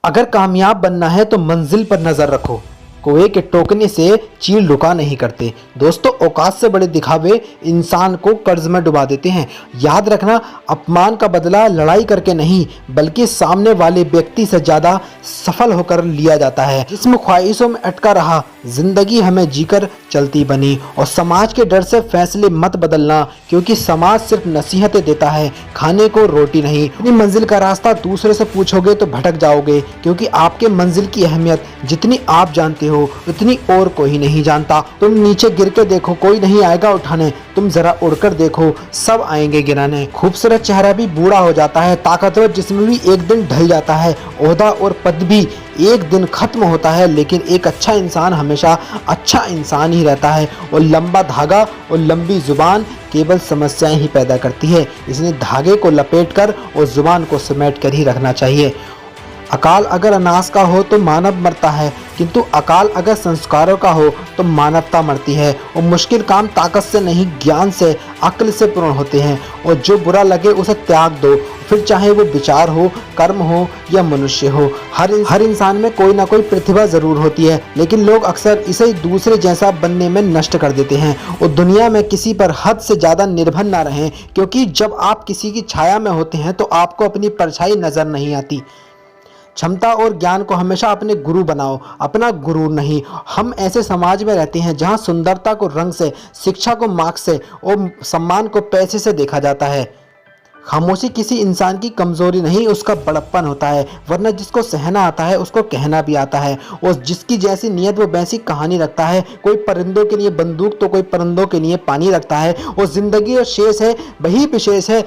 अगर कामयाब बनना है तो मंजिल पर नजर रखो। कुएं के टोकने से चील रुका नहीं करते। दोस्तों, औकात से बड़े दिखावे इंसान को कर्ज में डुबा देते हैं। याद रखना, अपमान का बदला लड़ाई करके नहीं बल्कि सामने वाले व्यक्ति से ज्यादा सफल होकर लिया जाता है। जिसमें ख्वाहिशों में अटका रहा, जिंदगी हमें जीकर चलती बनी। और समाज के डर से फैसले मत बदलना, क्योंकि समाज सिर्फ नसीहतें देता है, खाने को रोटी नहीं। अपनी मंजिल का रास्ता दूसरे से पूछोगे तो भटक जाओगे, क्योंकि आपके मंजिल की अहमियत जितनी आप जानते हो उतनी और कोई नहीं जानता। तुम नीचे गिर के देखो, कोई नहीं आएगा उठाने। तुम जरा उड़कर देखो, सब आएंगे गिराने। खूबसूरत चेहरा भी बूढ़ा हो जाता है, ताकतवर जिस्म भी एक दिन ढल जाता है, ओहदा और पद भी एक दिन खत्म होता है, लेकिन एक अच्छा इंसान हमेशा अच्छा इंसान ही रहता है। और लंबा धागा और लंबी जुबान केवल समस्याएं ही पैदा करती है, इसलिए धागे को लपेटकर और जुबान को समेट कर ही रखना चाहिए। अकाल अगर अनाज का हो तो मानव मरता है, किंतु अकाल अगर संस्कारों का हो तो मानवता मरती है। और मुश्किल काम ताकत से नहीं, ज्ञान से, अक्ल से पूर्ण होते हैं। और जो बुरा लगे उसे त्याग दो, फिर चाहे वो विचार हो, कर्म हो या मनुष्य हो। हर इंसान में कोई ना कोई प्रतिभा जरूर होती है, लेकिन लोग अक्सर इसे दूसरे जैसा बनने में नष्ट कर देते हैं। और दुनिया में किसी पर हद से ज्यादा निर्भर ना रहें, क्योंकि जब आप किसी की छाया में होते हैं तो आपको अपनी परछाई नजर नहीं आती। क्षमता और ज्ञान को हमेशा अपने गुरु बनाओ, अपना गुरु नहीं। हम ऐसे समाज में रहते हैं जहां सुंदरता को रंग से, शिक्षा को मार्क्स से और सम्मान को पैसे से देखा जाता है। खामोशी किसी इंसान की कमजोरी नहीं, उसका बड़प्पन होता है। वरना जिसको सहना आता है उसको कहना भी आता है, और जिसकी जैसी नीयत वो वैसी कहानी रखता है। कोई परिंदों के लिए बंदूक तो कोई परिंदों के लिए पानी रखता है। और जिंदगी और शेष है, वही विशेष है।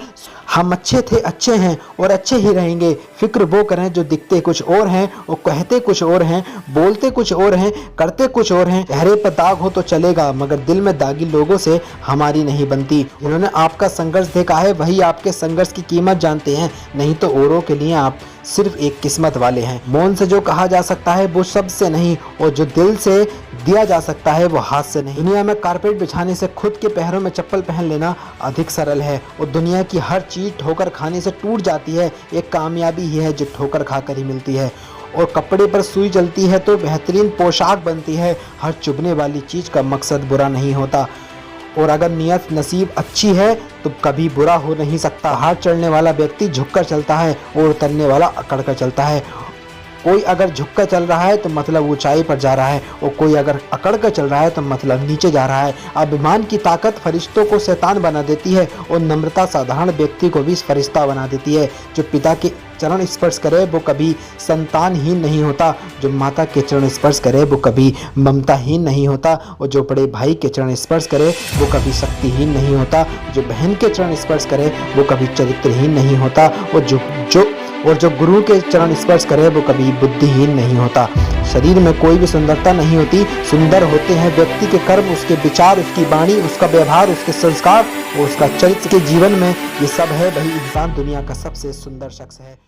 हम अच्छे थे, अच्छे हैं और अच्छे ही रहेंगे। फिक्र वो करें जो दिखते कुछ और हैं और कहते कुछ और हैं, बोलते कुछ और हैं, करते कुछ और हैं। चेहरे पर दाग हो तो चलेगा, मगर दिल में दागी लोगों से हमारी नहीं बनती। जिन्होंने आपका संघर्ष देखा है वही आपके संघर्ष की कीमत जानते हैं, नहीं तो औरों के लिए आप सिर्फ एक किस्मत वाले हैं। मौन से जो कहा जा सकता है वो शब्द से नहीं, और जो दिल से दिया जा सकता है वो हाथ से नहीं। दुनिया में कारपेट बिछाने से खुद के पैरों में चप्पल पहन लेना अधिक सरल है। और दुनिया की हर चीज ठोकर खाने से टूट जाती है, एक कामयाबी ही है जो ठोकर खाकर ही मिलती है। और कपड़े पर सुई जलती है तो बेहतरीन पोशाक बनती है। हर चुभने वाली चीज का मकसद बुरा नहीं होता, और अगर नियत नसीब अच्छी है तो कभी बुरा हो नहीं सकता। हाथ चढ़ने वाला व्यक्ति झुककर चलता है और उतरने वाला अकड़कर चलता है। कोई अगर झुककर चल रहा है तो मतलब ऊंचाई पर जा रहा है, और कोई अगर अकड़ कर चल रहा है तो मतलब नीचे जा रहा है। अभिमान की ताकत फरिश्तों को शैतान बना देती है, और नम्रता साधारण व्यक्ति को भी फरिश्ता बना देती है। जो पिता के चरण स्पर्श करे वो कभी संतानहीन नहीं होता, जो माता के चरण स्पर्श करे वो कभी ममताहीन नहीं होता, और जो बड़े भाई के चरण स्पर्श करे वो कभी शक्तिहीन नहीं होता, जो बहन के चरण स्पर्श करे वो कभी चरित्रहीन नहीं होता, और जो गुरु के चरण स्पर्श करे वो कभी बुद्धिहीन नहीं होता। शरीर में कोई भी सुंदरता नहीं होती, सुंदर होते हैं व्यक्ति के कर्म, उसके विचार, उसकी वाणी, उसका व्यवहार, उसके संस्कार और उसका चरित्र। के जीवन में ये सब है, वही इंसान दुनिया का सबसे सुंदर शख्स है।